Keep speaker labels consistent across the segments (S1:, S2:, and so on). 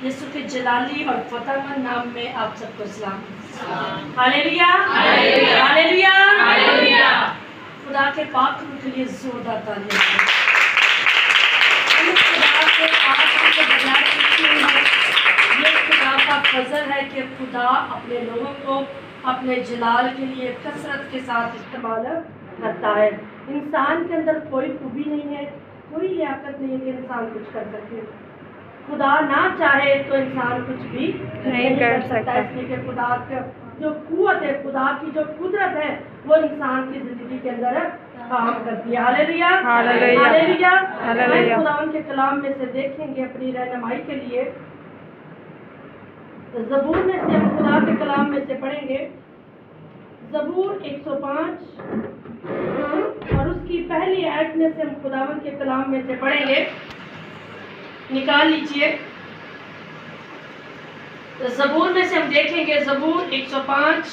S1: यीशु के जलाली और फतेहमंद नाम में आप सबको सलाम। Hallelujah, hallelujah, hallelujah, hallelujah. खुदा के पाक रूह के लिए जोरदार तालियां। खुदा के पाक रूह के बगैर कुछ नहीं है। ये खुदा का फजल है कि खुदा अपने लोगों को अपने जलाल के लिए कसरत के साथ इस्तेमाल करता है। इंसान के अंदर कोई खूबी नहीं है, कोई लियाकत नहीं है कि इंसान कुछ कर सके। खुदा ना चाहे तो इंसान कुछ भी नहीं कर सकता। इसलिए कि खुदा का जो कुव्वत है, खुदा की जो कुदरत है, वो इंसान की जिंदगी के अंदर काम करती है। Hallelujah, hallelujah, hallelujah, hallelujah. खुदा के कलाम में से देखेंगे अपनी रहनुमाई के लिए। ज़बूर में से हम खुदा के कलाम में से पढ़ेंगे। ज़बूर 105 और उसकी पहली आयत में से हम खुदावंद के कलाम में से पढ़ेंगे। निकाल लीजिए। ज़बूर में से हम देखेंगे ज़बूर 105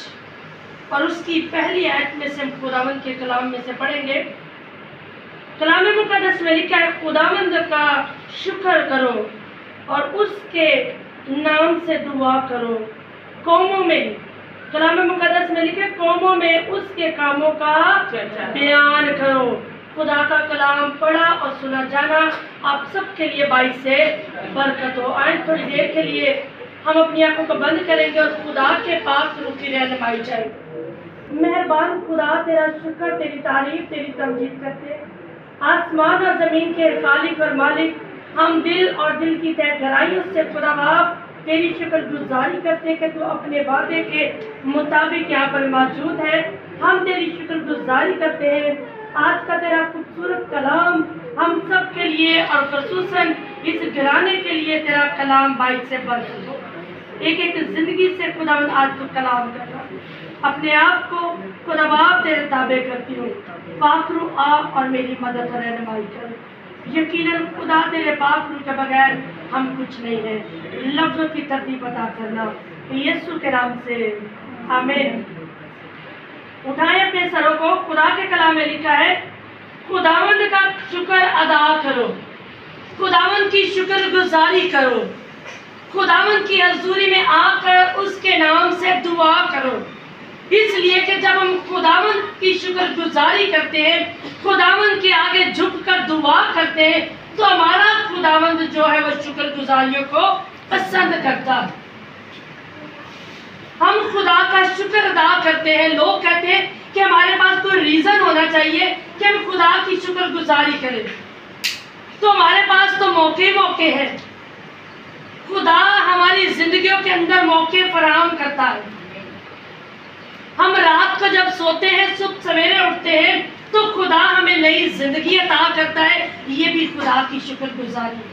S1: और उसकी पहली आयत में से हम खुदावंद के कलाम में से पढ़ेंगे। कलाम मुक़द्दस में लिखा है, खुदावंद का शुक्र करो और उसके नाम से दुआ करो। कौमों में, कलाम मुक़द्दस में लिखे, कौमों में उसके कामों का बयान करो। खुदा का कलाम पढ़ा और सुना जाना आप सबके लिए बाइस से बरकत हो। आज थोड़ी देर के लिए हम अपनी आंखों को बंद करेंगे और खुदा के पाक रूह की रहनुमाई जाएगी। मेहरबान खुदा, तेरा शुक्र, तेरी तारीफ, तेरी तमजीद करते। आसमान और ज़मीन के खालिक और मालिक, हम दिल और दिल की तह गहराइयों से खुदा बाप तेरी शुक्रगुजारी करते हैं कि तू अपने वादे के मुताबिक यहाँ पर मौजूद है। हम तेरी शुक्रगुजारी करते हैं। आज का तेरा खूबसूरत कलाम हम सब के लिए और खसूसन इस घराने के लिए तेरा कलाम बाइक से बरकत हो। एक एक जिंदगी से खुदा आज तू कलाम करना। अपने आप को खुदा बाप तेरे ताबे करती हूँ। पाक रूह आ और मेरी मदद और रहनुमाई कर। यकीनन खुदा तेरे पाक रूह के बगैर हम कुछ नहीं है। लफ्ज़ों की तरतीब अता करना यीशु के नाम से, आमीन। उठाए अपने सरों को। खुदा के कलाम में लिखा है, खुदावंद का शुक्र अदा करो, खुदावंद की शुक्रगुजारी करो, खुदावंद की हजूरी में आकर उसके नाम से दुआ करो। इसलिए कि जब हम खुदावंद की शुक्रगुजारी करते हैं, खुदावंद के आगे झुककर दुआ करते हैं, तो हमारा खुदावंद जो है वो शुक्रगुजारियों को पसंद करता है। हम खुदा का शुक्र अदा करते हैं। लोग कहते हैं कि हमारे पास कोई रीजन होना चाहिए कि हम खुदा की शुक्रगुजारी करें। तो हमारे पास तो मौके हैं। खुदा हमारी जिंदगियों के अंदर मौके फराहम करता है। हम रात को जब सोते हैं, सुबह सवेरे उठते हैं, तो खुदा हमें नई जिंदगी अता करता है। ये भी खुदा की शुक्रगुजारी है।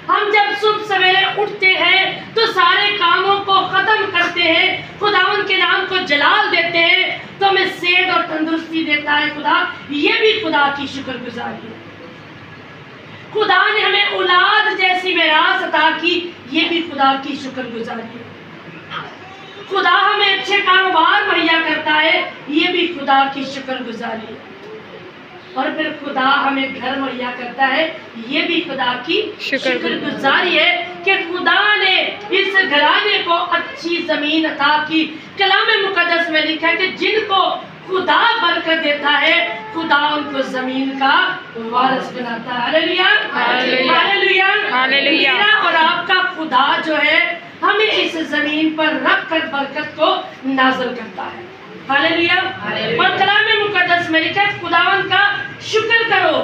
S1: हम जब सुबह सवेरे उठते हैं तो सारे कामों को खत्म करते हैं, खुदावंद के नाम को जलाल देते हैं, तो हमें सेहत और तंदुरुस्ती देता है खुदा। ये भी खुदा की शुक्रगुजारी है। खुदा ने हमें औलाद जैसी विरासत अता की, ये भी खुदा की शुक्रगुजारी है। खुदा हमें अच्छे कारोबार मुहैया करता है, ये भी खुदा की शुक्रगुजारी है। और फिर खुदा हमें घर मुहैया करता है, ये भी खुदा की शुक्रगुजारी है कि खुदा ने इस घराने को अच्छी जमीन अता की। कलाम मुकद्दस में लिखा है कि जिनको खुदा बरकत देता है, खुदा उनको जमीन का वारिस बनाता है। Hallelujah, hallelujah, hallelujah. मेरा और आपका खुदा जो है हमें इस जमीन पर रख कर बरकत को नाज़िल करता है। हालेलुया। और कलाम मुकद्दस में लिखा है, खुदावंद का शुक्र करो,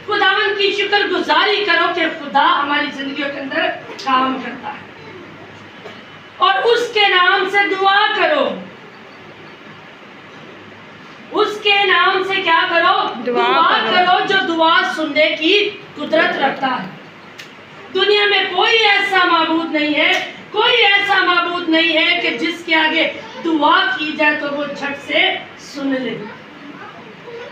S1: खुदावंद की शुक्रगुजारी करो कि खुदा हमारी जिंदगियों के अंदर काम करता है। और उसके नाम से दुआ करो। उसके नाम से क्या करो? दुआ करो, जो दुआ सुनने की कुदरत रखता है। दुनिया में कोई ऐसा माबूद नहीं है, कोई ऐसा माबूद नहीं है कि जिसके आगे दुआ की जाए तो वो झट से सुन ले।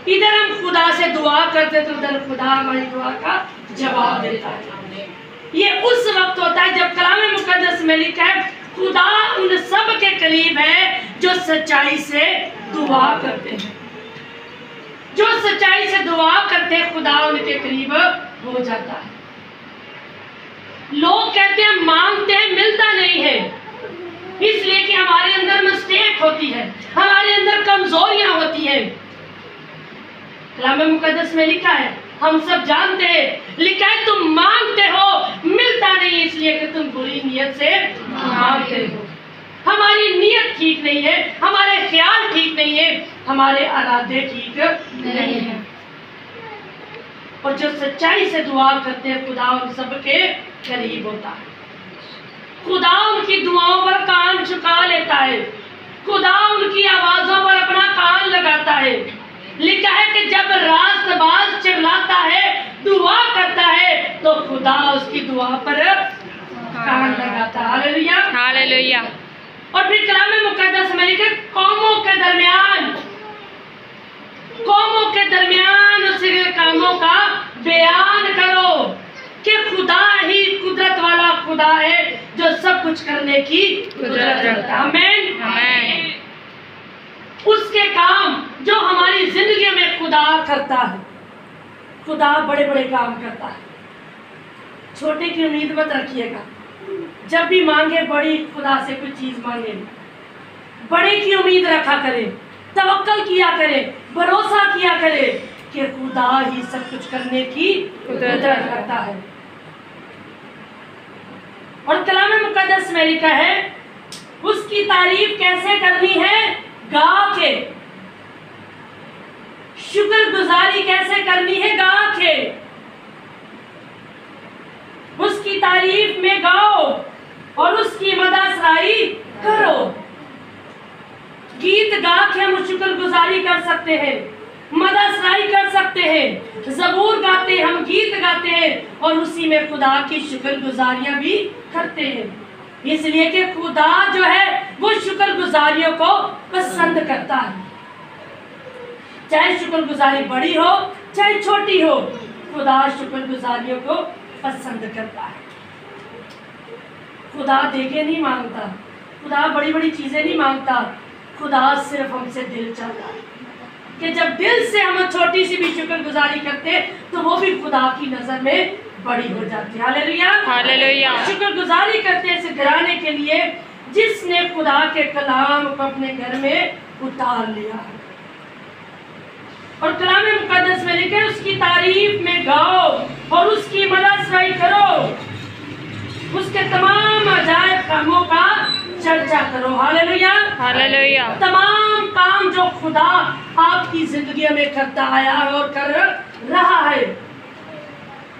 S1: इधर हम खुदा से दुआ करते तो उधर खुदा हमारी दुआ का जवाब देता है। ये उस वक्त होता है जब कलाम मुकद्दस में लिखा है, खुदा उन सब के करीब है जो सच्चाई से दुआ करते हैं। जो सच्चाई से दुआ करते हैं, खुदा उनके करीब हो जाता है। लोग कहते हैं मांगते हैं, मिलता नहीं है, इसलिए कि हमारे अंदर मिस्टेक होती है, हमारे अंदर कमजोरियां होती हैं। कलाम मुकद्दस में लिखा है, हम सब जानते हैं, लिखा है तुम मांगते हो मिलता नहीं, इसलिए कि तुम बुरी नियत से मांगते हो। हमारी नियत ठीक नहीं है, हमारे ख्याल ठीक नहीं है, हमारे इरादे ठीक नहीं है। और जो सच्चाई से दुआ करते हैं, खुदा उन सबके करीब होता है। खुदा उनकी दुआओं पर कान झुका लेता है, खुदा उनकी आवाजों पर अपना कान लगाता है। लिखा है कि जब रास्तबाज चिल्लाता है, दुआ करता है, तो खुदा उसकी दुआ पर कान लगाता है। Hallelujah,
S2: hallelujah.
S1: और फिर कलाम मुकद्दस में लिखा, कौमों के दरमियान उसके कामों का बयान करो कि खुदा ही कुदरत वाला खुदा है जो सब कुछ करने की कुदरत रखता है। आमीन,
S2: आमीन।
S1: उसके काम जो हमारी जिंदगी में खुदा करता है, खुदा बड़े बड़े काम करता है। छोटे की उम्मीद मत रखिएगा, जब भी मांगे बड़ी खुदा से कुछ चीज मांगे, बड़े की उम्मीद रखा करें, तवक्कल किया करें, भरोसा किया करें कि खुदा ही सब कुछ करने की कुदरत रखता है। और कलाम मुकद्दस में लिखा है, उसकी तारीफ कैसे करनी है? गा के। शुक्रगुजारी कैसे करनी है? गा के। उसकी तारीफ में गाओ और उसकी मददसराई करो। गीत गा के हम शुक्रगुजारी कर सकते हैं, मददसराई कर सकते हैं, ज़बूर गाते हैं, हम गीत गाते हैं और उसी में खुदा की शुक्रगुजारियां भी करते हैं, इसलिए कि खुदा जो है वो शुक्रगुजारियों को पसंद करता है। चाहे शुक्रगुजारी बड़ी हो चाहे छोटी हो, खुदा शुक्रगुजारियों को पसंद करता है। खुदा देके नहीं मांगता, खुदा बड़ी बड़ी चीजें नहीं मांगता, खुदा सिर्फ हमसे दिल चाहता है कि जब दिल से हम छोटी सी भी शुक्रगुजारी करते तो वो भी खुदा की नजर में बड़ी हो जाती है। Hallelujah,
S2: hallelujah.
S1: शुक्रगुजारी करते हैं इस घराने के लिए जिसने खुदा के कलाम को अपने घर में उतार लिया है। और कलाम मुकद्दस में लिखे, उसकी तारीफ में गाओ और उसकी मददसराई करो, उसके तमाम अजायब कामों का चर्चा करो। Hallelujah,
S2: hallelujah.
S1: तमाम काम जो खुदा आपकी जिंदगी में करता आया है और कर रहा है,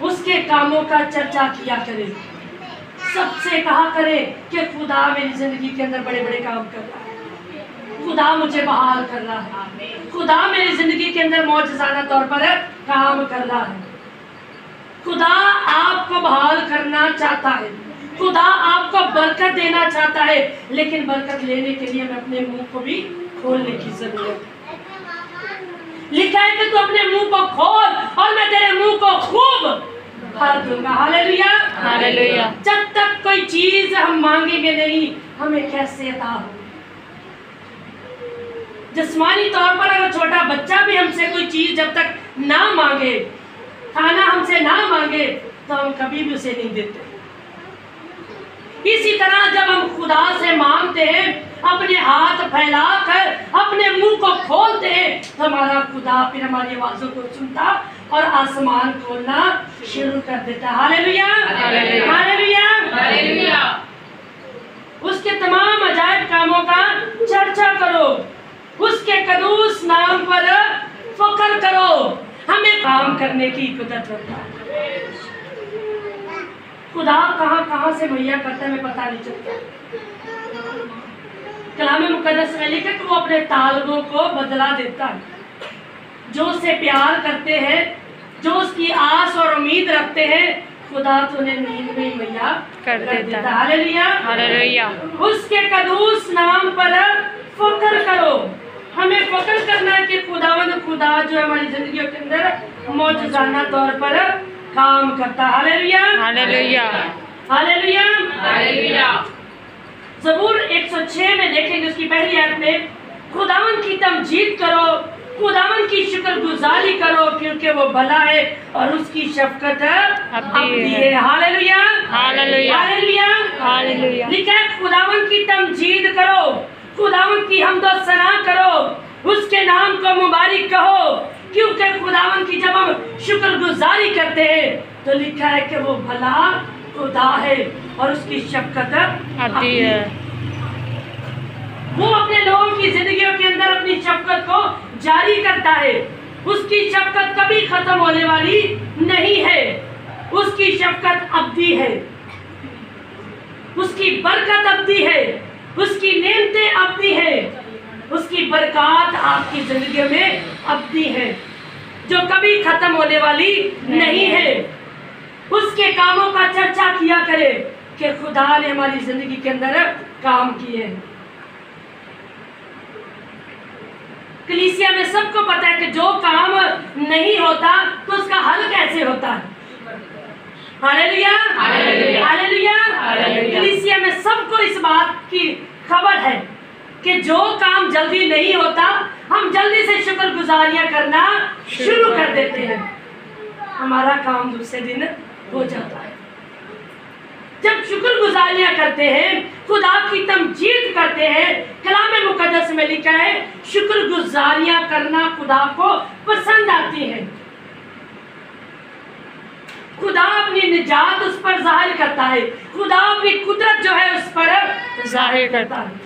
S1: उसके कामों का चर्चा किया करें। सबसे कहा करें कि खुदा मेरी जिंदगी के अंदर बड़े बड़े काम कर रहा है, खुदा मुझे बहाल कर रहा है, खुदा मेरी जिंदगी के अंदर मौजज़ाना तौर पर काम कर रहा है। खुदा आपको बहाल करना चाहता है, खुदा आपको बरकत देना चाहता है, लेकिन बरकत लेने के लिए हमें अपने मुंह को भी खोलने की जरूरत है। लिखा है कि तू अपने मुंह को खोल और मैं तेरे मुंह को खूब भर दूंगा। Hallelujah,
S2: hallelujah.
S1: जब तक कोई चीज हम मांगेंगे नहीं, हमें कैसे अता हो? जिस्मानी तौर पर अगर छोटा बच्चा भी हमसे कोई चीज जब तक ना मांगे, खाना हमसे ना मांगे, तो हम कभी भी उसे नहीं देते। इसी तरह जब हम खुदा से मांगते हैं, अपने हाथ फैलाकर अपने मुंह को खोलते हैं, तो हमारा खुदा फिर हमारी आवाजों को सुनता और आसमान खोलना शुरू कर देता। Hallelujah,
S2: hallelujah,
S1: hallelujah,
S2: hallelujah.
S1: उसके तमाम अजायब कामों का चर्चा करो, उसके कदूस नाम पर फक्र करो। हमें काम करने की कुदरत रखता है। खुदा कहाँ कहाँ से मुहैया करता है, हमें पता नहीं चलता। कलाम मुकद्दस में लिखा कि वो अपने तालबों को बदला देता है। जो उससे प्यार करते हैं, जो उसकी आस और उम्मीद रखते हैं, खुदा तो उन्हें नींद में मुहैया कर देता है। Hallelujah,
S2: hallelujah.
S1: उसके कदूस नाम पर फक्र करो। हमें फक्र करना है कि खुदा जो हमारी जिंदगी के अंदर मौजूदाना तौर पर काम करता। Hallelujah,
S2: hallelujah,
S1: hallelujah,
S2: hallelujah.
S1: ज़बूर 106 में देखेंगे, उसकी पहली आयत में, खुदावन की तमजीद करो, खुदावन की शुक्रगुजारी करो क्योंकि वो भला है और उसकी शफकत अब्दी है। Hallelujah,
S2: hallelujah,
S1: hallelujah,
S2: hallelujah.
S1: लिखा है खुदावन की तमजीद करो, खुदावन की हम्दो सना करो, उसके नाम को मुबारक कहो क्योंकि खुदावन की जब हम शुक्रगुजारी करते हैं तो लिखा है कि वो भला खुदा है और उसकी शफकत
S2: अब्दी है।
S1: वो अपने लोगों की जिंदगियों के अंदर अपनी शफकत को जारी करता है। उसकी शफकत कभी खत्म होने वाली नहीं है, उसकी शफकत अब्दी है, उसकी बरकत अब्दी है, उसकी नेमतें अब्दी है, उसकी बरकत आपकी जिंदगी में अब्दी है जो कभी खत्म होने वाली नहीं है। उसके कामों का चर्चा किया करे कि खुदा ने हमारी जिंदगी के अंदर काम किए हैं। कलीसिया में सबको पता है कि जो काम नहीं होता तो उसका हल कैसे होता है। Hallelujah,
S2: hallelujah,
S1: hallelujah,
S2: hallelujah.
S1: कलीसिया में सबको इस बात की खबर है कि जो काम जल्दी नहीं होता हम जल्दी से शुक्रगुजारियां करना शुरू कर देते हैं, हमारा काम दूसरे दिन हो जाता है। जब शुक्रगुजारियां करते हैं, खुदा की तमजीद करते हैं, कलाम मुकद्दस में लिखा है शुक्रगुजारियां करना खुदा को पसंद आती है। खुदा अपनी निजात उस पर जाहिर करता है, खुदा अपनी कुदरत जो है उस पर जाहिर करता है।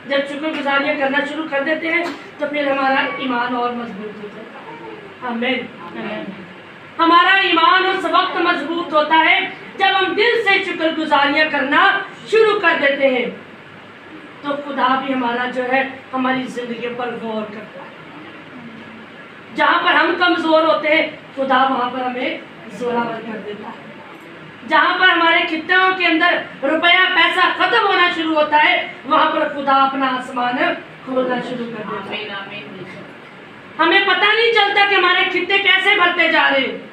S1: जब शुक्रगुजारियां करना शुरू कर देते हैं तो फिर हमारा ईमान और मजबूत हो जाता है। आमीन। हमारा ईमान उस वक्त मजबूत होता है जब हम दिल से शुक्रगुजारियां करना शुरू कर देते हैं तो खुदा भी हमारा जो है हमारी जिंदगी पर गौर करता है। जहाँ पर हम कमजोर होते हैं खुदा वहाँ पर हमें जोरावर कर देता है। जहाँ पर हमारे खित्तों के अंदर रुपया पैसा खत्म होना शुरू होता है वहाँ पर खुदा अपना आसमान खोलना शुरू कर देता है। हमें पता नहीं चलता कि हमारे खित्ते कैसे भरते जा रहे हैं।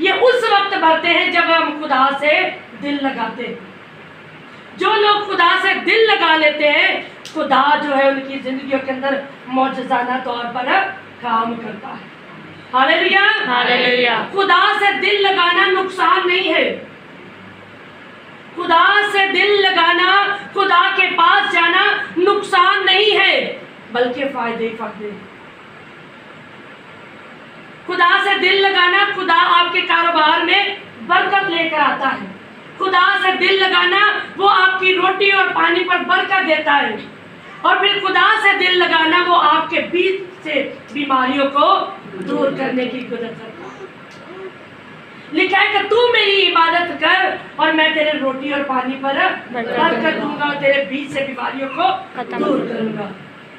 S1: ये उस वक्त भरते हैं जब हम खुदा से दिल लगाते हैं। जो लोग खुदा से दिल लगा लेते हैं खुदा जो है उनकी जिंदगियों के अंदर मौजज़ाना तौर पर काम करता है। Hallelujah,
S2: hallelujah.
S1: खुदा से दिल लगाना नुकसान नहीं है। खुदा से दिल लगाना, खुदा के पास जाना नुकसान नहीं है बल्कि फायदे ही फायदे। खुदा से दिल लगाना, खुदा आपके कारोबार में बरकत लेकर आता है। खुदा से दिल लगाना वो आपकी रोटी और पानी पर बरकत देता है। और फिर खुदा से दिल लगाना वो आपके बीच से बीमारियों को दूर करने की कुदरत रखता है। लिखा है कि तू मेरी इबादत कर और मैं तेरे रोटी और पानी पर बरकत दूंगा और तेरे बीच से बीमारियों को दूर करूंगा।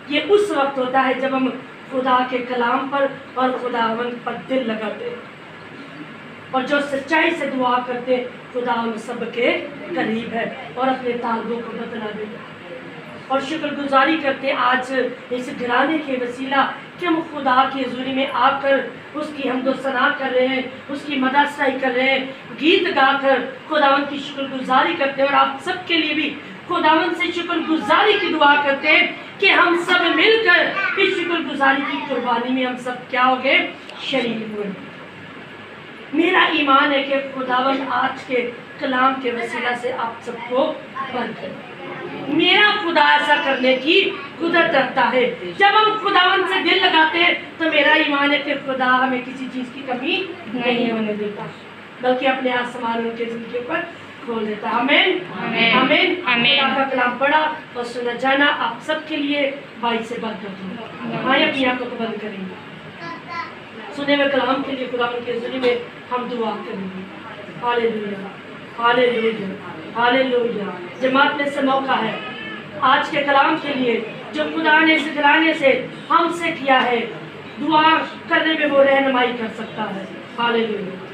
S1: ये उस वक्त होता है जब हम खुदा के कलाम पर और खुदावन पर दिल लगाते हैं और जो सच्चाई से दुआ करते खुदा उन सब के करीब है और अपने ताल्बों को बदला देता है। और शुक्रगुजारी करते आज इस घराने के वसीला कि हम खुदा की हज़ूरी में आकर उसकी हमदो सना कर रहे हैं, उसकी मददसाई कर रहे हैं, गीत गाकर खुदावन की शुक्रगुजारी करते हैं। और आप सबके लिए भी खुदावन से शुक्रगुजारी की दुआ करते हैं कि हम सब मिलकर इस शुक्रगुजारी की कुर्बानी में हम सब क्या हो गए, शरीक हुए। मेरा ईमान है कि खुदावन आज के कलाम के वसीला से आप सबको बरकत। मेरा खुदा ऐसा करने की कुदरत रखता है। जब हम खुदावन से दिल लगाते हैं तो मेरा ईमान है कि खुदा हमें किसी चीज़ की कमी नहीं होने देता बल्कि अपने आसमान उनके जिंदगी पर खोल देता है। आमीन, आमीन, आमीन। आपका कलाम पढ़ा और सुना जाना आप सबके लिए भाई से बरकत हो। भाई अपनी आंखों को बंद करेंगे, सुने हुए कलाम के लिए खुदावन के ज़रिए में हम दुआ करेंगे। Hallelujah, hallelujah, hallelujah. जमात में से मौका है आज के कलाम के लिए जो खुदा ने इस घराने से हमसे किया है, दुआ करने में वो रहनुमाई कर सकता है। हालेलुया।